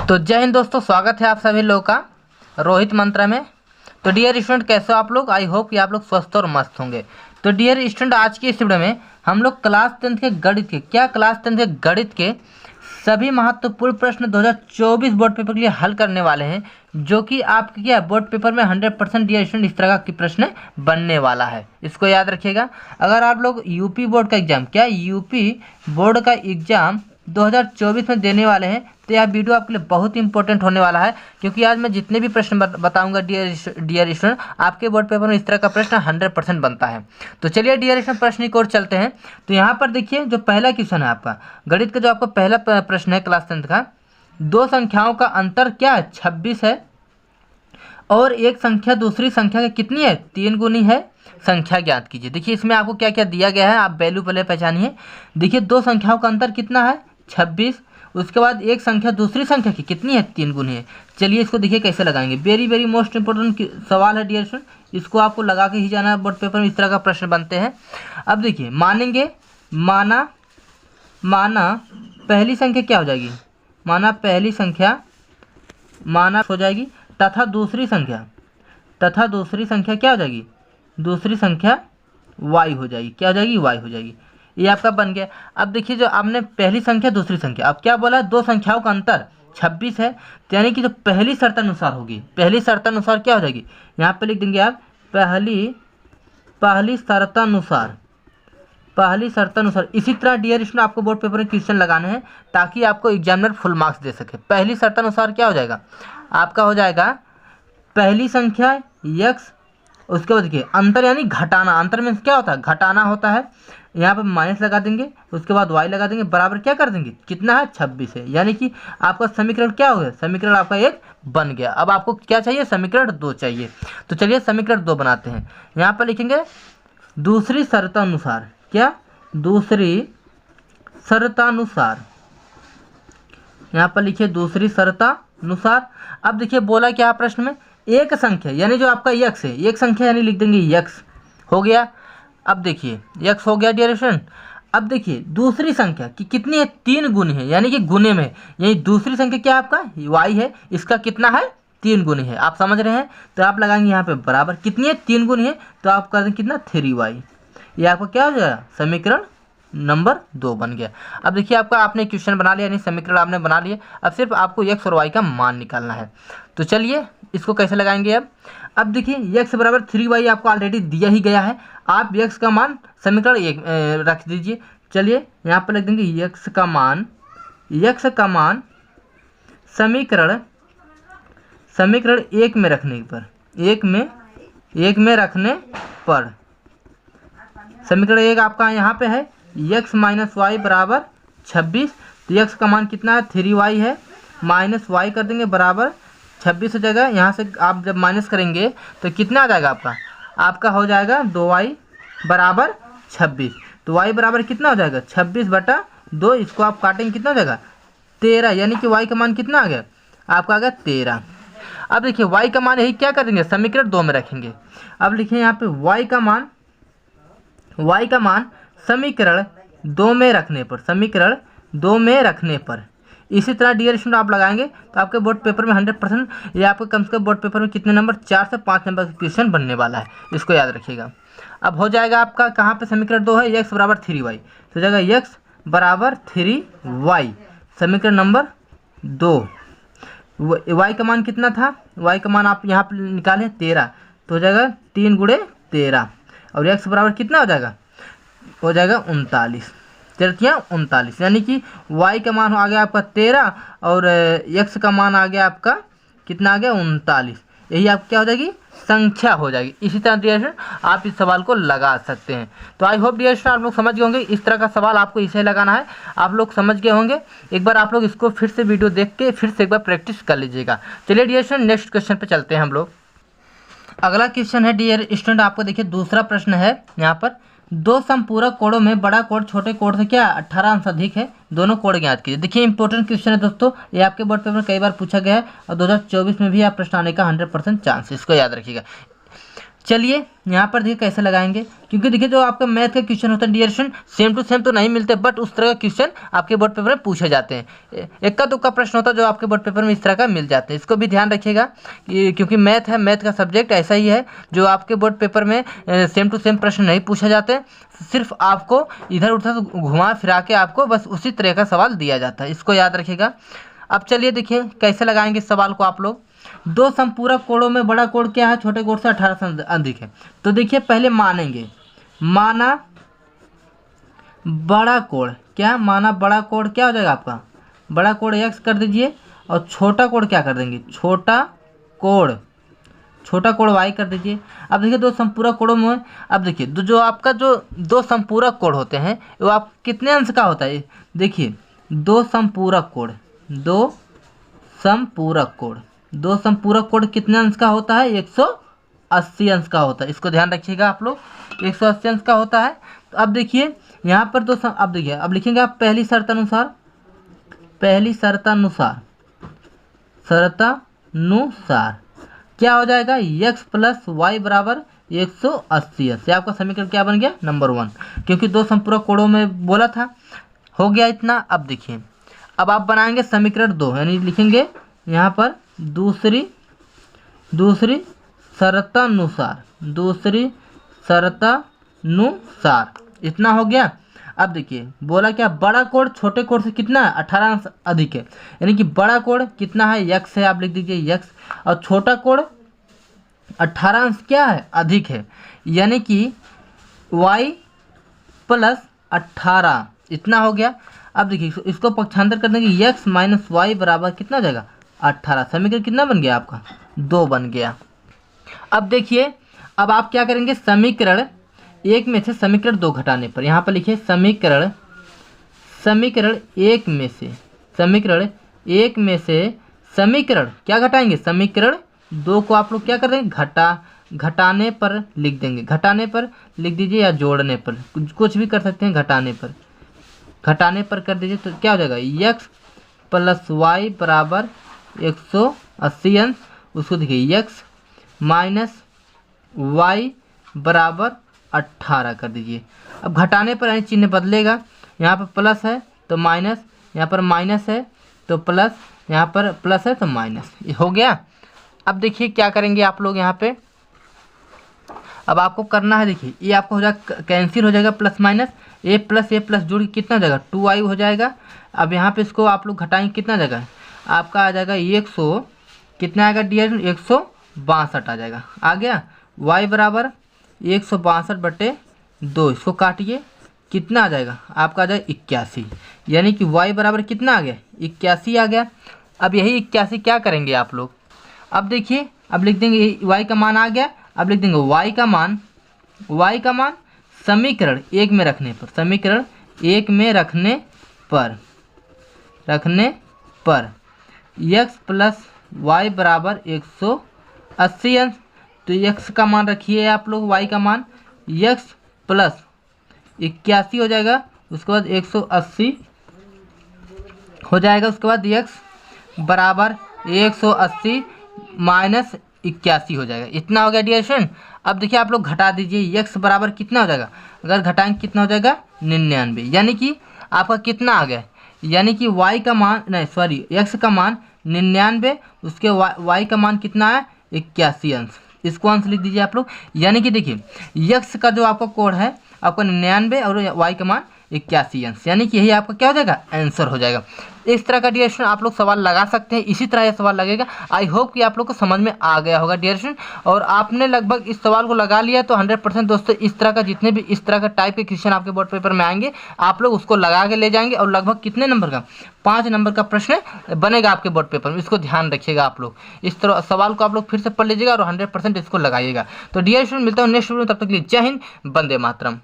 तो जय हिंद दोस्तों, स्वागत है आप सभी लोगों का रोहित मंत्रा में। तो डियर स्टूडेंट, कैसे हो आप लोग? आई होप कि आप लोग स्वस्थ और मस्त होंगे। तो डियर स्टूडेंट, आज की इस वीडियो में हम लोग क्लास 10 के गणित के क्लास 10 के गणित के सभी महत्वपूर्ण प्रश्न 2024 बोर्ड पेपर के लिए हल करने वाले हैं, जो कि आपके बोर्ड पेपर में 100% डियर स्टूडेंट इस तरह का प्रश्न बनने वाला है। इसको याद रखिएगा। अगर आप लोग यूपी बोर्ड का एग्जाम यूपी बोर्ड का एग्जाम 2024 में देने वाले हैं, तो यह वीडियो आपके लिए बहुत इंपॉर्टेंट होने वाला है, क्योंकि आज मैं जितने भी प्रश्न बताऊंगा डियर स्टूडेंट, आपके बोर्ड पेपर में इस तरह का प्रश्न 100% बनता है। तो चलिए डियर स्टूडेंट, प्रश्न की ओर चलते हैं। तो यहाँ पर देखिए, जो पहला क्वेश्चन है आपका गणित का, जो आपका पहला प्रश्न है क्लास 10 का, दो संख्याओं का अंतर क्या है? 26 है, और एक संख्या दूसरी संख्या की कितनी है? 3 गुनी है। संख्या ज्ञात कीजिए। देखिए, इसमें आपको क्या क्या दिया गया है, आप वैल्यू पहले पहचानिए। देखिए, दो संख्याओं का अंतर कितना है? 26। उसके बाद एक संख्या दूसरी संख्या की कितनी है? 3 गुनी है। चलिए इसको देखिए कैसे लगाएंगे। वेरी वेरी मोस्ट इंपॉर्टेंट सवाल है डियर स्टूडेंट, इसको आपको लगा के ही जाना है। बोर्ड पेपर में इस तरह का प्रश्न बनते हैं। अब देखिए, मानेंगे, माना पहली संख्या क्या हो जाएगी? माना पहली संख्या हो जाएगी, तथा दूसरी संख्या क्या हो जाएगी? दूसरी संख्या y हो जाएगी। क्या हो जाएगी? y हो जाएगी। ये आपका बन गया। अब देखिए, जो आपने पहली संख्या दूसरी संख्या, अब क्या बोला? दो संख्याओं का अंतर 26 है, तो यानी कि जो पहली शर्तानुसार होगी, पहली शर्तानुसार क्या हो जाएगी? यहाँ पे लिख देंगे आप पहली शर्तानुसार। इसी तरह डियर स्टूडेंट, आपको बोर्ड पेपर में क्वेश्चन लगाने हैं, ताकि आपको एग्जामिनर फुल मार्क्स दे सके। पहली शर्तानुसार क्या हो जाएगा? आपका हो जाएगा पहली संख्या x, उसके बाद देखिए अंतर यानी घटाना। अंतर में क्या होता है? घटाना होता है। यहाँ पर माइनस लगा देंगे, उसके बाद y लगा देंगे, बराबर क्या कर देंगे? कितना है? 26 है। यानी कि आपका समीकरण क्या हो गया? समीकरण आपका एक बन गया। अब आपको क्या चाहिए? समीकरण 2 चाहिए। तो चलिए समीकरण 2 बनाते हैं। यहाँ पर लिखेंगे दूसरी शर्तानुसार। क्या? दूसरी शर्तानुसार। यहाँ पर लिखिए दूसरी शर्तानुसार। अब देखिए बोला क्या प्रश्न में? एक संख्या यानी जो आपका x है, एक संख्या यानी लिख देंगे x हो गया। अब देखिए x हो गया डियर स्टूडेंट। अब देखिए दूसरी संख्या की कितनी है? 3 गुनी है, यानी कि गुने में, यानी दूसरी संख्या क्या आपका y है, इसका कितना है? 3 गुनी है। आप समझ रहे हैं? तो आप लगाएंगे यहाँ पे बराबर, कितनी है? 3 गुनी है, तो आप कर देंगे कितना? 3y। ये आपका क्या हो जाएगा? समीकरण नंबर 2 बन गया। अब देखिए, आपने क्वेश्चन बना लिया, यानी समीकरण आपने बना लिया। अब सिर्फ आपको x और y का मान निकालना है। तो चलिए इसको कैसे लगाएंगे। अब देखिए, x बराबर 3y आपको ऑलरेडी दिया ही गया है। आप x का मान समीकरण 1 रख दीजिए। चलिए यहाँ पर लिख देंगे x का मान समीकरण 1 में रखने पर, समीकरण 1 आपका यहाँ पे है x माइनस वाई बराबर 26। तो x का मान कितना है? 3y है, माइनस y कर देंगे बराबर 26 हो जाएगा। यहाँ से आप जब माइनस करेंगे तो कितना आ जाएगा आपका हो जाएगा 2y बराबर 26। तो y बराबर कितना हो जाएगा? 26/2। इसको आप काटेंगे, कितना हो जाएगा? 13, यानी कि y का मान कितना आ गया? आपका आ गया 13। अब देखिए y का मान यही क्या करेंगे? समीकरण 2 में रखेंगे। अब लिखिए यहाँ पे y का मान समीकरण 2 में रखने पर, इसी तरह डियर स्टूडेंट आप लगाएंगे तो आपके बोर्ड पेपर में 100%, ये आपके कम से कम बोर्ड पेपर में कितने नंबर? 4 से 5 नंबर का क्वेश्चन बनने वाला है। इसको याद रखिएगा। अब हो जाएगा आपका कहाँ पे? समीकरण 2 है, x बराबर 3y, तो जाएगा x बराबर 3y, समीकरण नंबर 2। y का मान कितना था? y का मान आप यहाँ पर निकालें 13, तो हो जाएगा 3 गुणे 13, और x बराबर कितना हो जाएगा? हो जाएगा 39। 39, यानी कि y का मान आ गया आपका 13, और x का मान आ गया आपका कितना आ गया? 39। यही आपकी क्या हो जाएगी? संख्या हो जाएगी। इसी तरह डियर स्टूडेंट आप इस सवाल को लगा सकते हैं। तो आई होप डियर स्टूडेंट आप लोग समझ गए होंगे। इस तरह का सवाल आपको इसे लगाना है, आप लोग समझ गए होंगे। एक बार आप लोग इसको फिर से वीडियो देख के फिर से एक बार प्रैक्टिस कर लीजिएगा। चलिए डियर स्टूडेंट, नेक्स्ट क्वेश्चन पे चलते हैं हम लोग। अगला क्वेश्चन है डियर स्टूडेंट, आपको देखिए दूसरा प्रश्न है। यहाँ पर दो समपूरक कोणों में बड़ा कोण छोटे कोण से क्या 18 अंश अधिक है, दोनों कोण ज्ञात कीजिए। देखिए इंपॉर्टेंट क्वेश्चन है दोस्तों, ये आपके बोर्ड पेपर में कई बार पूछा गया है, और 2024 में भी आप प्रश्न आने का 100% चांस, इसको याद रखिएगा। चलिए यहाँ पर देखिए कैसे लगाएंगे, क्योंकि देखिए जो आपका मैथ का क्वेश्चन होता है dear student same to same तो नहीं मिलते, बट उस तरह का क्वेश्चन आपके बोर्ड पेपर में पूछे जाते हैं। इक्का दुक्का प्रश्न होता है जो आपके बोर्ड पेपर में इस तरह का मिल जाते हैं, इसको भी ध्यान रखिएगा क्योंकि मैथ है, मैथ का सब्जेक्ट ऐसा ही है जो आपके बोर्ड पेपर में सेम टू सेम प्रश्न नहीं पूछे जाते, सिर्फ आपको इधर उधर घुमा फिरा के आपको बस उसी तरह का सवाल दिया जाता है, इसको याद रखिएगा। अब चलिए देखिए कैसे लगाएंगे इस सवाल को आप लोग। दो समपूरक कोणों में बड़ा कोण क्या है, छोटे कोण से 18 से अधिक है। तो देखिए पहले मानेंगे, माना बड़ा कोण क्या, माना बड़ा कोण क्या हो जाएगा आपका, बड़ा कोण x कर दीजिए और छोटा कोण क्या कर देंगे, छोटा कोण y कर दीजिए। अब देखिए दो समपूरक कोणों में, अब देखिए जो आपका जो दो समपूरक कोण होते हैं वो आप कितने अंश का होता है, देखिए दो समपूरक कोण कितने अंश का होता है, 180 अंश का होता है, इसको ध्यान रखिएगा आप लोग, 180 अंश का होता है। तो अब देखिए यहाँ पर अब देखिए अब लिखेंगे आप पहली शर्तानुसार क्या हो जाएगा, x प्लस वाई बराबर 180 अंश। आपका समीकरण क्या बन गया, नंबर 1, क्योंकि दो संपूरक कोणों में बोला था। हो गया इतना। अब देखिए अब आप बनाएंगे समीकरण 2, यानी लिखेंगे यहाँ पर दूसरी शर्तानुसार, इतना हो गया। अब देखिए बोला क्या, बड़ा कोण छोटे कोण से कितना है, 18 अंश अधिक है, यानी कि बड़ा कोण कितना है, x है, आप लिख दीजिए x, और छोटा कोण 18 अंश क्या है, अधिक है, यानी कि y प्लस 18, इतना हो गया। अब देखिए इसको पक्षांतर कर देंगे, x माइनस वाई बराबर कितना हो जाएगा, 18। समीकरण कितना बन गया आपका, 2 बन गया। अब देखिए अब आप क्या करेंगे, समीकरण 1 में से समीकरण 2 घटाने पर, यहाँ पर लिखिए समीकरण 1 में से समीकरण क्या घटाएंगे, समीकरण 2 को आप लोग क्या कर देंगे, घटाने पर लिख देंगे, घटाने पर लिख दीजिए या जोड़ने पर, कुछ भी कर सकते हैं, घटाने पर कर दीजिए तो क्या हो जाएगा, x प्लस वाई बराबर 180 अंश, उसको देखिए x माइनस वाई बराबर 18 कर दीजिए। अब घटाने पर चिन्ह बदलेगा, यहाँ पर प्लस है तो माइनस, यहाँ पर माइनस है तो प्लस, यहाँ पर प्लस है तो माइनस, ये हो गया। अब देखिए क्या करेंगे आप लोग यहाँ पे, अब आपको करना है, देखिए ये आपको हो जाएगा कैंसिल हो जाएगा, प्लस माइनस a प्लस जुड़ कितना हो जाएगा, 2i हो जाएगा। अब यहाँ पे इसको आप लोग घटाएंगे, कितना जाएगा आपका, आ जाएगा 100, कितना आएगा डियर, 162 आ जाएगा, आ गया। y बराबर 162/2, इसको काटिए, कितना आ जाएगा आपका, आ जाएगा 81, यानी कि y बराबर कितना आ गया, 81 आ गया। अब यही 81 क्या करेंगे आप लोग, अब देखिए अब लिख देंगे y का मान आ गया, अब लिख देंगे y का मान समीकरण 1 में रखने पर, x प्लस वाई बराबर 180 अंश, तो x का मान रखिए आप लोग, y का मान x प्लस 81 हो जाएगा, उसके बाद 180 हो जाएगा, उसके बाद x बराबर 180 माइनस 81 हो जाएगा, इतना हो गया डियर स्टूडेंट। अब देखिए आप लोग घटा दीजिए, x बराबर कितना हो जाएगा, अगर घटाएंगे कितना हो जाएगा, 99, यानी कि आपका कितना आ गया, यानी कि y का मान नहीं सॉरी x का मान 99, उसके y का मान कितना है, 81 अंश, इसको अंश लिख दीजिए आप लोग। यानी कि देखिए x का जो आपका कोड है आपका 99 और y का मान 81 अंश, यानी कि यही आपका क्या हो जाएगा, आंसर हो जाएगा। इस तरह का डियर स्टूडेंट आप लोग सवाल लगा सकते हैं, इसी तरह यह सवाल लगेगा। आई होप कि आप लोग को समझ में आ गया होगा डियर स्टूडेंट, और आपने लगभग इस सवाल को लगा लिया तो 100% दोस्तों इस तरह का जितने भी इस तरह का टाइप के क्वेश्चन आपके बोर्ड पेपर में आएंगे आप लोग उसको लगा के ले जाएंगे, और लगभग कितने नंबर का, 5 नंबर का प्रश्न बनेगा आपके बोर्ड पेपर में, इसको ध्यान रखिएगा आप लोग। इस तरह सवाल को आप लोग फिर से पढ़ लीजिएगा और 100% इसको लगाइएगा। तो डियर स्टूडेंट मिलता हूँ नेक्स्ट वीडियो में, तब तक के लिए जय हिंद, वंदे मातरम।